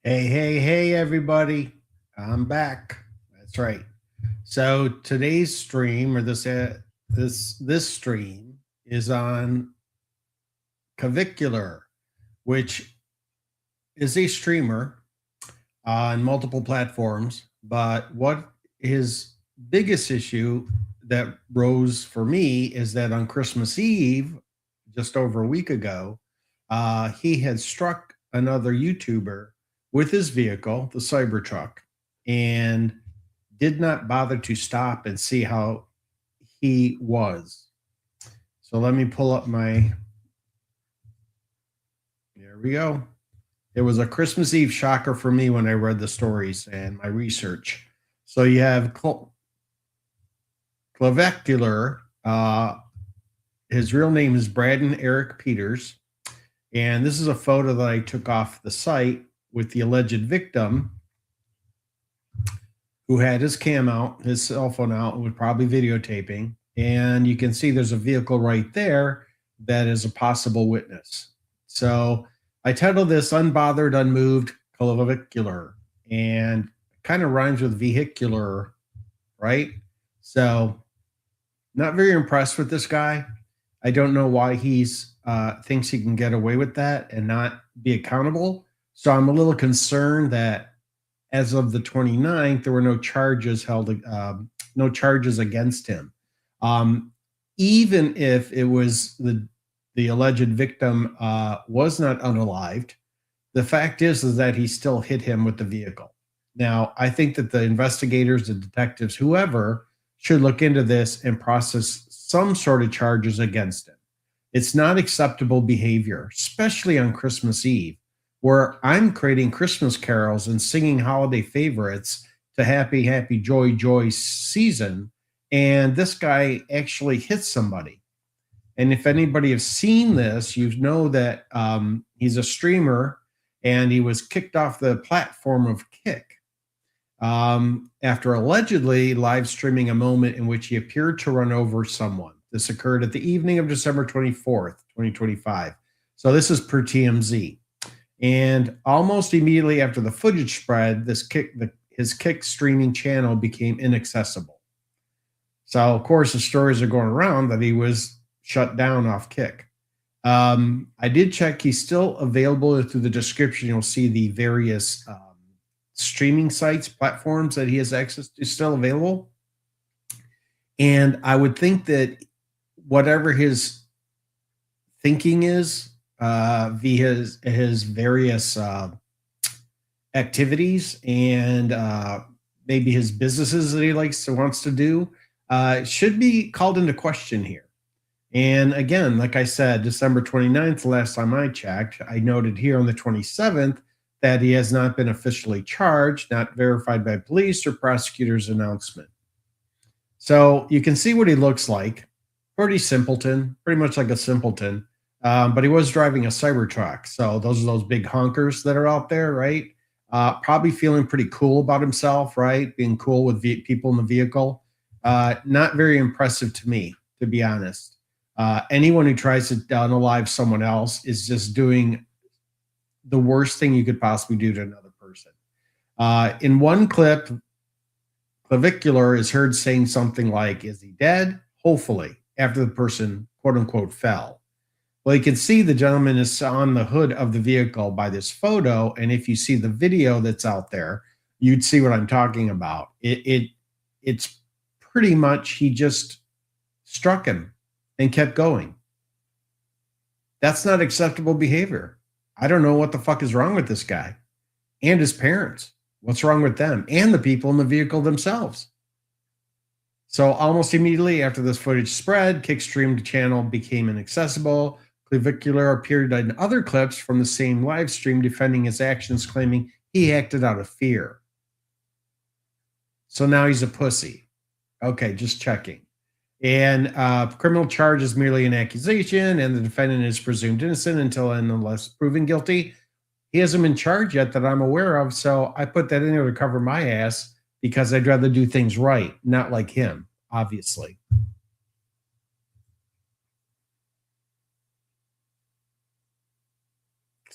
Hey, everybody. I'm back. That's right. So today's stream or this stream is on Clavicular, which is a streamer on multiple platforms. But what his biggest issue that rose for me is that on Christmas Eve, just over a week ago, he had struck another YouTuber with his vehicle, the Cybertruck, and did not bother to stop and see how he was. So let me pull up my. There we go. It was a Christmas Eve shocker for me when I read the stories and my research. So you have Clavicular. His real name is Braden Eric Peters. And this is a photo that I took off the site with the alleged victim who had his cam out, his cell phone out, and was probably videotaping. And you can see there's a vehicle right there that is a possible witness. So I titled this Unbothered, Unmoved, Clavicular, and kind of rhymes with vehicular, right? So not very impressed with this guy. I don't know why he's thinks he can get away with that and not be accountable. So I'm a little concerned that as of the 29th, there were no charges held, no charges against him. Even if it was the alleged victim was not unalived, the fact is that he still hit him with the vehicle. Now, I think that the investigators, the detectives, whoever, should look into this and process some sort of charges against him. It's not acceptable behavior, especially on Christmas Eve, where I'm creating Christmas carols and singing holiday favorites to Happy, Happy, Joy, Joy season. And this guy actually hits somebody. And if anybody has seen this, you know that he's a streamer and he was kicked off the platform of Kick after allegedly live streaming a moment in which he appeared to run over someone. This occurred at the evening of December 24th, 2025. So this is per TMZ. And almost immediately after the footage spread, his Kick streaming channel became inaccessible. So, of course, the stories are going around that he was shut down off Kick. I did check. He's still available. Through the description, you'll see the various streaming sites, platforms that he has access to still available. And I would think that whatever his thinking is via his various activities and maybe his businesses that he wants to do should be called into question here. And again, like I said, December 29th, last time I checked, I noted here on the 27th that he has not been officially charged, not verified by police or prosecutor's announcement. So you can see what he looks like. Pretty simpleton, pretty much like a simpleton. But he was driving a Cybertruck. So those are those big honkers that are out there, right? Probably feeling pretty cool about himself, right? Being cool with people in the vehicle. Not very impressive to me, to be honest. Anyone who tries to unalive someone else is just doing the worst thing you could possibly do to another person. In one clip, Clavicular is heard saying something like, "Is he dead?" Hopefully, after the person, quote unquote, fell. Well, you can see the gentleman is on the hood of the vehicle by this photo. And if you see the video that's out there, you'd see what I'm talking about. It's pretty much he just struck him and kept going. That's not acceptable behavior. I don't know what the fuck is wrong with this guy and his parents. What's wrong with them and the people in the vehicle themselves? So almost immediately after this footage spread, Kick streamed channel became inaccessible. Clavicular appeared in other clips from the same live stream defending his actions, claiming he acted out of fear. So now he's a pussy. Okay, just checking. And criminal charge is merely an accusation, and the defendant is presumed innocent until and unless proven guilty. He hasn't been charged yet that I'm aware of, so I put that in there to cover my ass because I'd rather do things right, not like him, obviously.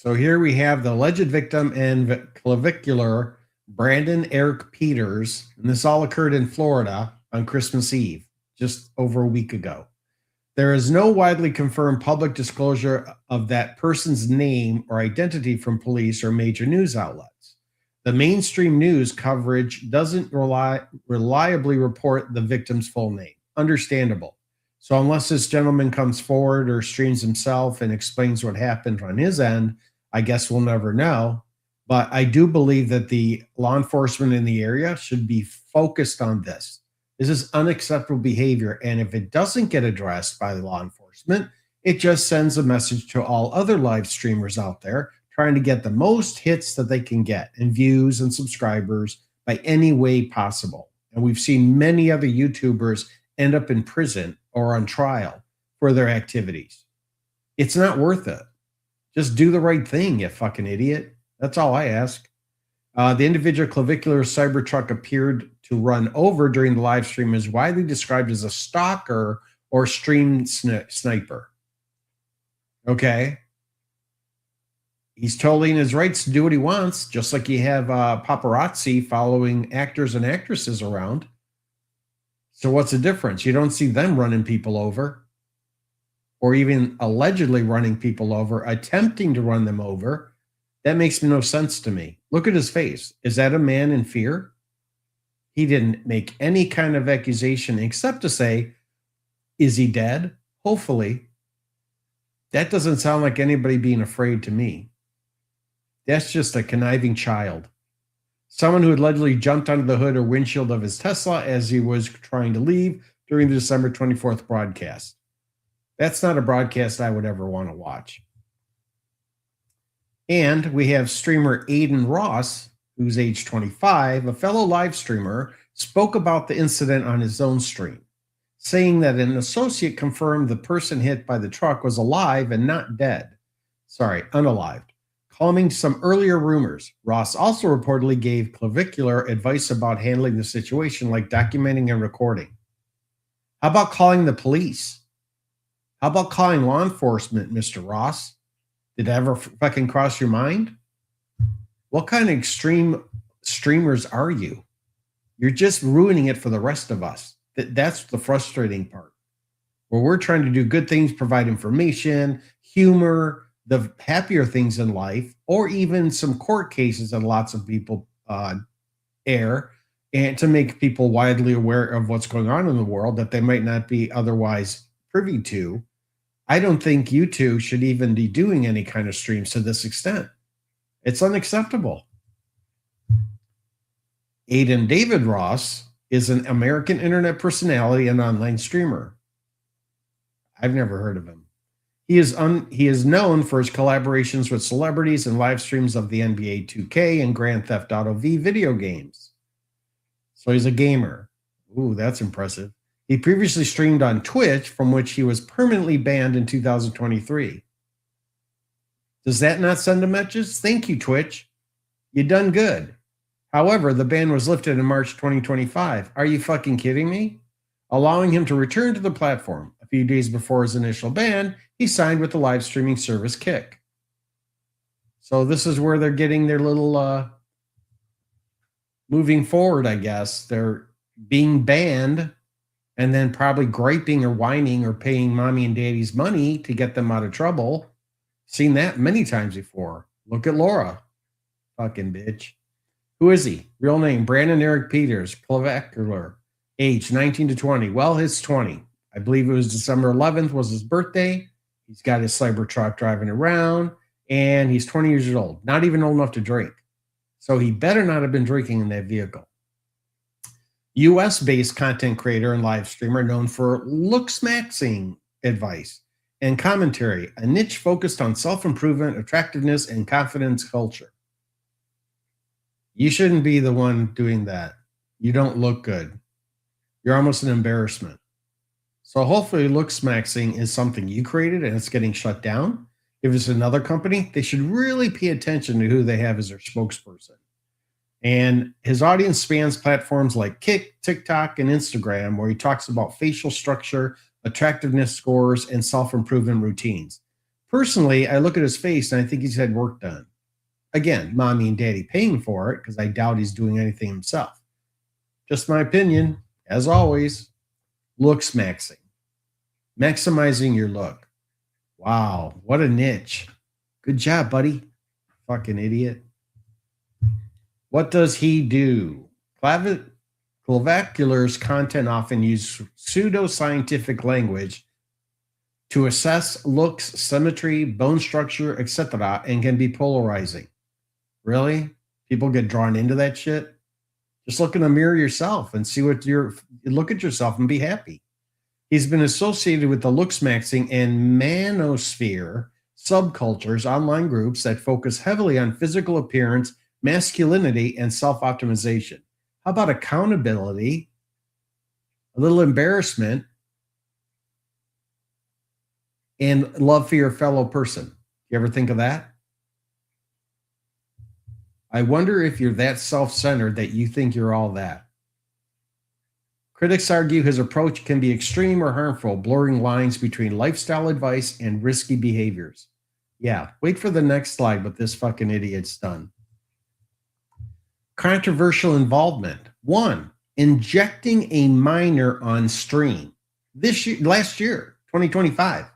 So here we have the alleged victim and Clavicular, Braden Eric Peters, and this all occurred in Florida on Christmas Eve, just over a week ago. There is no widely confirmed public disclosure of that person's name or identity from police or major news outlets. The mainstream news coverage doesn't reliably report the victim's full name. Understandable. So unless this gentleman comes forward or streams himself and explains what happened on his end, I guess we'll never know. But I do believe that the law enforcement in the area should be focused on this. This is unacceptable behavior. And if it doesn't get addressed by the law enforcement, it just sends a message to all other live streamers out there trying to get the most hits that they can get and views and subscribers by any way possible. And we've seen many other YouTubers end up in prison or on trial for their activities. It's not worth it. Just do the right thing, you fucking idiot. That's all I ask. The individual Clavicular Cybertruck appeared to run over during the live stream is widely described as a stalker or stream sniper. Okay. He's totally in his rights to do what he wants, just like you have paparazzi following actors and actresses around. So what's the difference? You don't see them running people over or even allegedly running people over, attempting to run them over. That makes no sense to me. Look at his face. Is that a man in fear? He didn't make any kind of accusation except to say, is he dead? Hopefully. That doesn't sound like anybody being afraid to me. That's just a conniving child. Someone who allegedly jumped onto the hood or windshield of his Tesla as he was trying to leave during the December 24th broadcast. That's not a broadcast I would ever want to watch. And we have streamer Aiden Ross, who's age 25, a fellow live streamer, spoke about the incident on his own stream, saying that an associate confirmed the person hit by the truck was alive and not dead. Sorry, unalived. Calming some earlier rumors, Ross also reportedly gave Clavicular advice about handling the situation, like documenting and recording. How about calling the police? How about calling law enforcement, Mr. Ross? Did that ever fucking cross your mind? What kind of extreme streamers are you? You're just ruining it for the rest of us. That's the frustrating part. Where we're trying to do good things, provide information, humor, the happier things in life, or even some court cases that lots of people air, and to make people widely aware of what's going on in the world that they might not be otherwise privy to. I don't think you two should even be doing any kind of streams to this extent. It's unacceptable. Aiden David Ross is an American internet personality and online streamer. I've never heard of him. He is known for his collaborations with celebrities and live streams of the NBA 2K and Grand Theft Auto V video games. So he's a gamer. Ooh, that's impressive. He previously streamed on Twitch, from which he was permanently banned in 2023. Does that not send a message? Thank you, Twitch. You done good. However, the ban was lifted in March 2025. Are you fucking kidding me? Allowing him to return to the platform. A few days before his initial ban, he signed with the live streaming service Kick. So this is where they're getting their little moving forward, I guess. They're being banned and then probably griping or whining or paying mommy and daddy's money to get them out of trouble. Seen that many times before. Look at Laura. Fucking bitch. Who is he? Real name, Braden Eric Peters, Clavicular, age 19 to 20. Well, he's 20. I believe it was December 11th was his birthday. He's got his Cybertruck driving around, and he's 20 years old. Not even old enough to drink. So he better not have been drinking in that vehicle. US-based content creator and live streamer known for looksmaxxing advice and commentary, a niche focused on self-improvement, attractiveness, and confidence culture. You shouldn't be the one doing that. You don't look good. You're almost an embarrassment. So hopefully looksmaxxing is something you created and it's getting shut down. If it's another company, they should really pay attention to who they have as their spokesperson. And his audience spans platforms like Kick, TikTok, and Instagram, where he talks about facial structure, attractiveness scores, and self-improvement routines. Personally, I look at his face and I think he's had work done. Again, mommy and daddy paying for it because I doubt he's doing anything himself. Just my opinion. As always, looks maxing. Maximizing your look. Wow, what a niche. Good job, buddy. Fucking idiot. What does he do? Clavicular's content often use pseudo-scientific language to assess looks, symmetry, bone structure, etc., and can be polarizing. Really? People get drawn into that shit? Just look in the mirror yourself and see what look at yourself and be happy. He's been associated with the looksmaxxing and manosphere subcultures, online groups that focus heavily on physical appearance, masculinity, and self-optimization. How about accountability, a little embarrassment, and love for your fellow person? You ever think of that? I wonder if you're that self-centered that you think you're all that. Critics argue his approach can be extreme or harmful, blurring lines between lifestyle advice and risky behaviors. Yeah, wait for the next slide, but this fucking idiot's done. Controversial involvement. 1, injecting a minor on stream. Last year, 2025.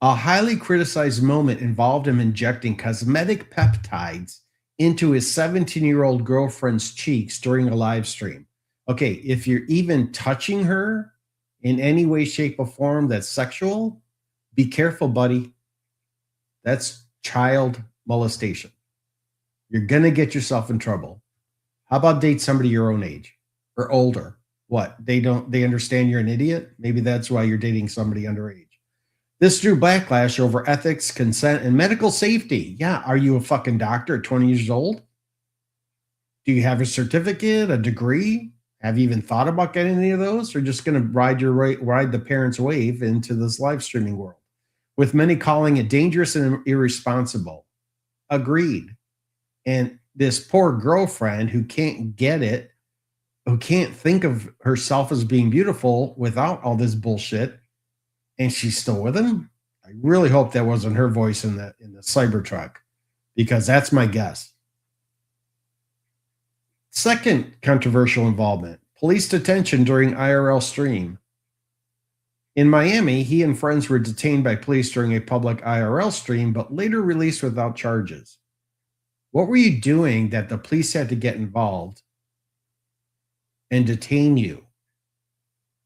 A highly criticized moment involved him injecting cosmetic peptides into his 17-year-old girlfriend's cheeks during a live stream. Okay, if you're even touching her in any way, shape, or form that's sexual, be careful, buddy. That's child molestation. You're going to get yourself in trouble. How about date somebody your own age or older? What? They understand you're an idiot? Maybe that's why you're dating somebody underage. This drew backlash over ethics, consent, and medical safety. Yeah, are you a fucking doctor at 20 years old? Do you have a certificate, a degree? Have you even thought about getting any of those? Or just going to ride the parents' wave into this live streaming world? With many calling it dangerous and irresponsible. Agreed. And this poor girlfriend who can't get it, who can't think of herself as being beautiful without all this bullshit, and she's still with him. I really hope that wasn't her voice in the Cybertruck, because that's my guess. Second controversial involvement, police detention during IRL stream. In Miami, he and friends were detained by police during a public IRL stream, but later released without charges. What were you doing that the police had to get involved and detain you?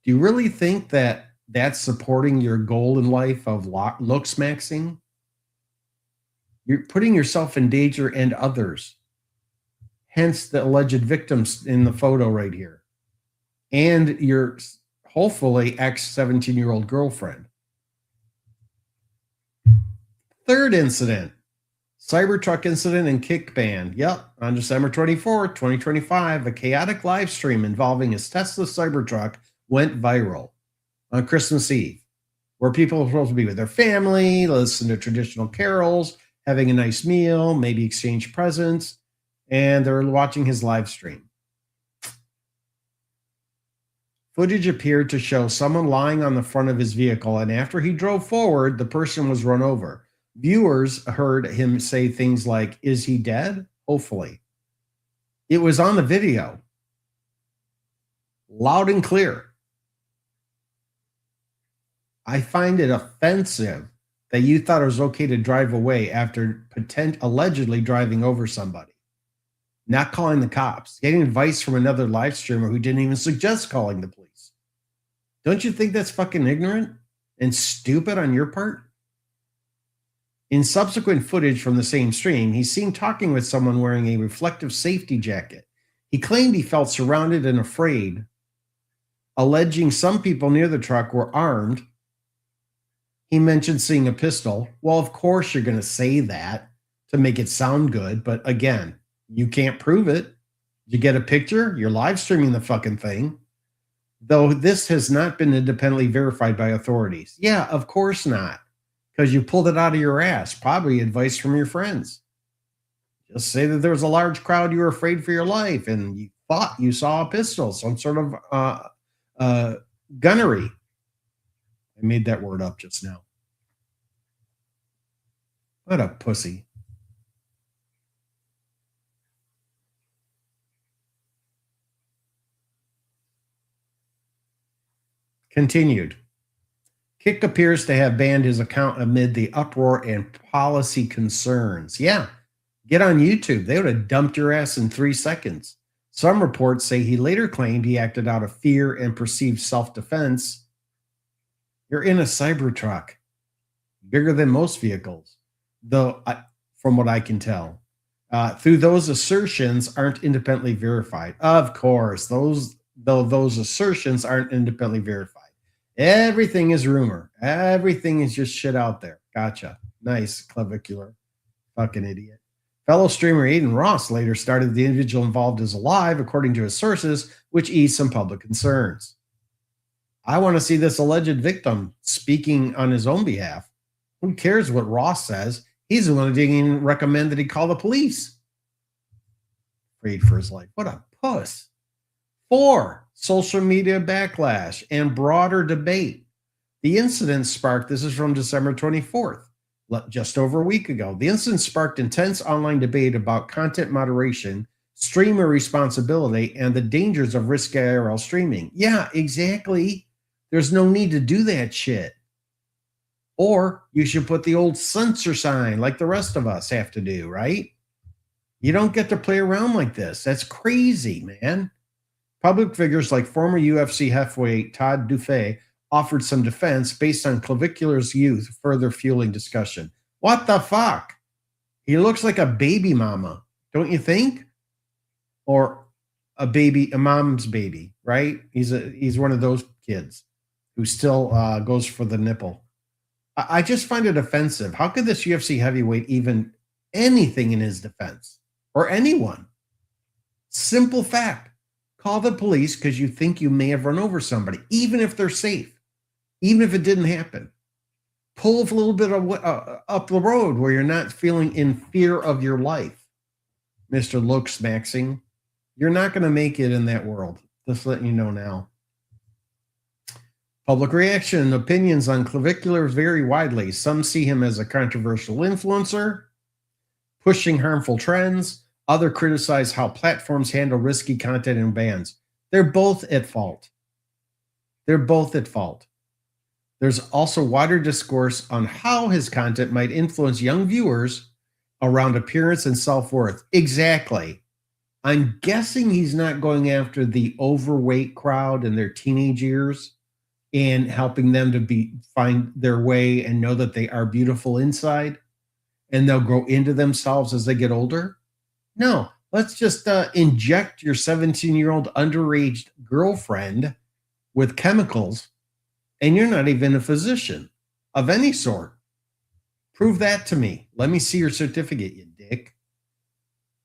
Do you really think that that's supporting your goal in life of looks maxing? You're putting yourself in danger and others. Hence the alleged victims in the photo right here. And your hopefully ex-17-year-old girlfriend. Third incident. Cybertruck incident and kick ban. Yep, on December 24th, 2025, a chaotic live stream involving his Tesla Cybertruck went viral on Christmas Eve, where people were supposed to be with their family, listen to traditional carols, having a nice meal, maybe exchange presents, and they're watching his live stream. Footage appeared to show someone lying on the front of his vehicle, and after he drove forward, the person was run over. Viewers heard him say things like, "Is he dead?" Hopefully. It was on the video. Loud and clear. I find it offensive that you thought it was okay to drive away after allegedly driving over somebody. Not calling the cops, getting advice from another live streamer who didn't even suggest calling the police. Don't you think that's fucking ignorant and stupid on your part? In subsequent footage from the same stream, he's seen talking with someone wearing a reflective safety jacket. He claimed he felt surrounded and afraid, alleging some people near the truck were armed. He mentioned seeing a pistol. Well, of course you're going to say that to make it sound good, but again, you can't prove it. You get a picture, you're live streaming the fucking thing. Though this has not been independently verified by authorities. Yeah, of course not. Because you pulled it out of your ass. Probably advice from your friends. Just say that there was a large crowd, you were afraid for your life, and you thought you saw a pistol, some sort of gunnery. I made that word up just now. What a pussy. Continued. Kick appears to have banned his account amid the uproar and policy concerns. Yeah, get on YouTube. They would have dumped your ass in 3 seconds. Some reports say he later claimed he acted out of fear and perceived self defense. You're in a Cybertruck, bigger than most vehicles, though, from what I can tell. Through those assertions aren't independently verified. Of course, those assertions aren't independently verified. Everything is rumor. Everything is just shit out there. Gotcha. Nice, clavicular. Fucking idiot. Fellow streamer Aiden Ross later started the individual involved is alive, according to his sources, which eased some public concerns. I want to see this alleged victim speaking on his own behalf. Who cares what Ross says? He's the one who didn't even recommend that he call the police. Afraid for his life. What a puss. 4. Social media backlash and broader debate. The incident sparked, this is from December 24th, just over a week ago. The incident sparked intense online debate about content moderation, streamer responsibility, and the dangers of risky IRL streaming. Yeah, exactly. There's no need to do that shit. Or you should put the old censor sign like the rest of us have to do, right? You don't get to play around like this. That's crazy, man. Public figures like former UFC heavyweight Todd Duffy offered some defense based on Clavicular's youth, further fueling discussion. What the fuck? He looks like a baby mama, don't you think? Or a mom's baby, right? He's one of those kids who still goes for the nipple. I just find it offensive. How could this UFC heavyweight even anything in his defense or anyone? Simple fact. Call the police because you think you may have run over somebody, even if they're safe, even if it didn't happen. Pull a little bit up the road where you're not feeling in fear of your life. Mr. Looksmaxxing, you're not going to make it in that world. Just letting you know now. Public reaction and opinions on Clavicular vary widely. Some see him as a controversial influencer, pushing harmful trends. Others criticize how platforms handle risky content and bans. They're both at fault. They're both at fault. There's also wider discourse on how his content might influence young viewers around appearance and self-worth. Exactly. I'm guessing he's not going after the overweight crowd in their teenage years and helping them to find their way and know that they are beautiful inside and they'll grow into themselves as they get older. No, let's just inject your 17-year-old underage girlfriend with chemicals, and you're not even a physician of any sort. Prove that to me. Let me see your certificate, you dick.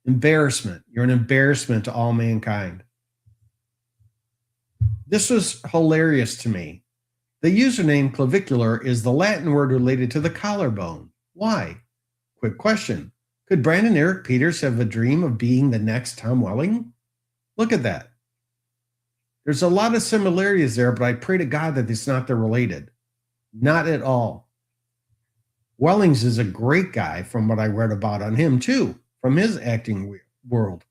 Embarrassment. You're an embarrassment to all mankind. This was hilarious to me. The username clavicular is the Latin word related to the collarbone. Why? Quick question. Could Braden Eric Peters have a dream of being the next Tom Welling? Look at that. There's a lot of similarities there, but I pray to God that it's not they're related. Not at all. Wellings is a great guy from what I read about on him too, from his acting world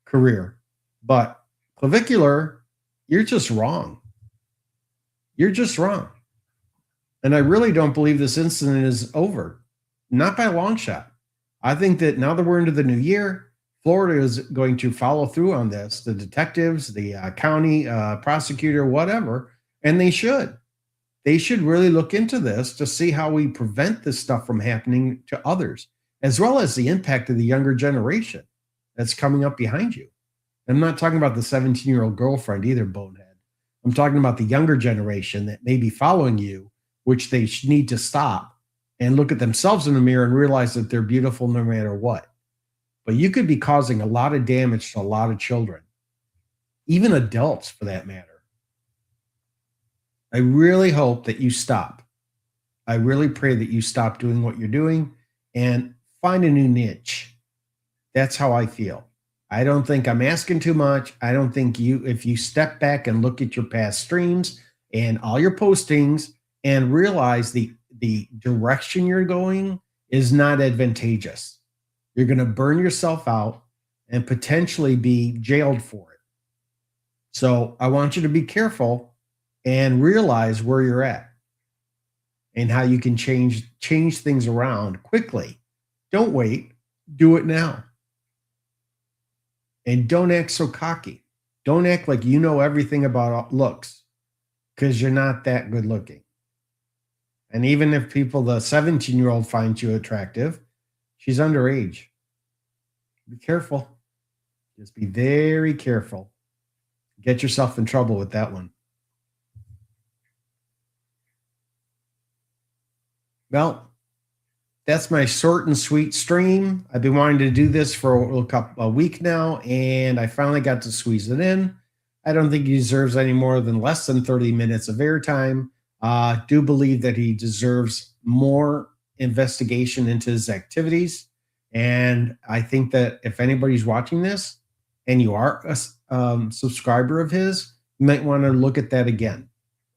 career. But clavicular, you're just wrong. You're just wrong. And I really don't believe this incident is over. Not by a long shot. I think that now that we're into the new year, Florida is going to follow through on this. The detectives, the county prosecutor, whatever, and they should. They should really look into this to see how we prevent this stuff from happening to others, as well as the impact of the younger generation that's coming up behind you. I'm not talking about the 17-year-old girlfriend either, bonehead. I'm talking about the younger generation that may be following you, which they need to stop and look at themselves in the mirror and realize that they're beautiful no matter what. But you could be causing a lot of damage to a lot of children, even adults for that matter. I really hope that you stop. I really pray that you stop doing what you're doing and find a new niche. That's how I feel. I don't think I'm asking too much. I don't think if you step back and look at your past streams and all your postings and realize the direction you're going is not advantageous. You're going to burn yourself out and potentially be jailed for it. So I want you to be careful and realize where you're at and how you can change things around quickly. Don't wait, do it now. And don't act so cocky. Don't act like you know everything about looks, because you're not that good looking. And even if the 17-year-old finds you attractive, she's underage. Be careful. Just be very careful. Get yourself in trouble with that one. Well, that's my short and sweet stream. I've been wanting to do this for a week now, and I finally got to squeeze it in. I don't think he deserves any more than less than 30 minutes of airtime. Do believe that he deserves more investigation into his activities. And I think that if anybody's watching this and you are a subscriber of his, you might want to look at that again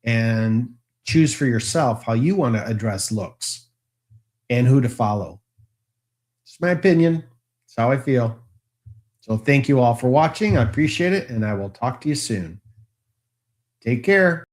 and choose for yourself how you want to address looks and who to follow. It's my opinion. It's how I feel. So thank you all for watching. I appreciate it, and I will talk to you soon. Take care.